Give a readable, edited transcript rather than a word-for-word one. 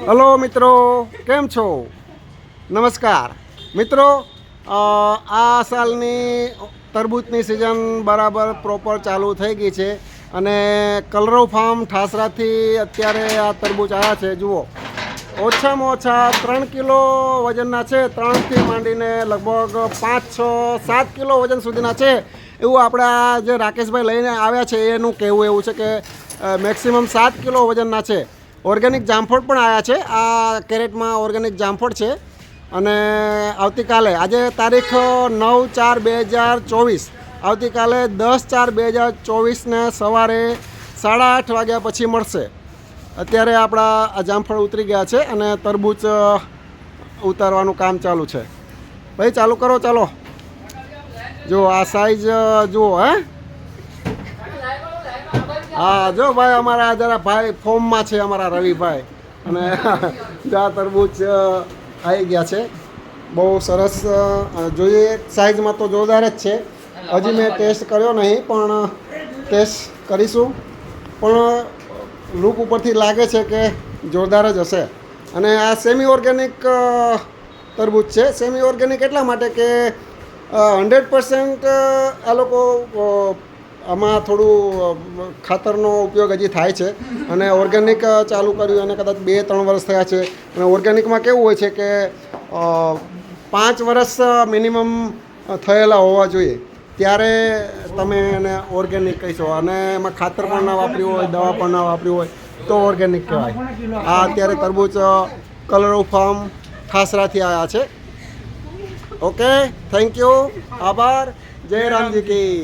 Hello મિત્રો, કેમ છો? નમસ્કાર મિત્રો, આ સાલની તરબૂચની સિઝન બરાબર પ્રોપર ચાલુ થઈ ગઈ છે અને કલરવ ફાર્મ ઠાસરાથી અત્યારે આ તરબૂચ આવ્યા છે. જુઓ, ઓછામાં ઓછા 3 કિલો વજનના છે. 3થી માંડીને લગભગ 5, 6, 7 કિલો વજન સુધીના છે એવું આપણા જે રાકેશભાઈ લઈને આવ્યા છે એનું કહેવું એવું છે કે મેક્સિમમ 7 કિલો વજનના છે. ઓર્ગેનિક જામફળ પણ આવ્યા છે. આ કેરેટમાં ઓર્ગેનિક જામફળ છે અને આવતીકાલે, આજે તારીખ 9/4/2024, આવતીકાલે 10/4/2024ને સવારે 8:30 વાગ્યા પછી મળશે. અત્યારે આપણા આ જામફળ ઉતરી ગયા છે અને તરબૂચ ઉતારવાનું કામ ચાલુ છે. ભાઈ ચાલુ કરો, ચાલો. જો આ સાઈઝ જુઓ. હા જો ભાઈ, અમારા જરા ભાઈ ફોર્મમાં છે, અમારા રવિભાઈ. અને આ તરબૂચ આવી ગયા છે. બહુ સરસ. જોઈએ સાઈઝમાં તો જોરદાર જ છે. હજી મેં ટેસ્ટ કર્યો નહીં, પણ ટેસ્ટ કરીશું. પણ લુક ઉપરથી લાગે છે કે જોરદાર જ હશે. અને આ સેમી ઓર્ગેનિક તરબૂચ છે. સેમી ઓર્ગેનિક એટલા માટે કે 100% આ લોકો આમાં થોડું ખાતરનો ઉપયોગ હજી થાય છે અને ઓર્ગેનિક ચાલુ કર્યું અને કદાચ 2-3 વર્ષ થયા છે. અને ઓર્ગેનિકમાં કેવું હોય છે કે 5 વર્ષ મિનિમમ થયેલા હોવા જોઈએ, ત્યારે તમે એને ઓર્ગેનિક કહીશો. અને એમાં ખાતર પણ ના વાપર્યું હોય, દવા પણ ના વાપર્યું હોય તો ઓર્ગેનિક કહેવાય. આ અત્યારે તરબૂચ કલરવ ફાર્મ ઠાસરાથી આવ્યા છે. ઓકે, થેન્ક યુ, આભાર. જય રામજી કી.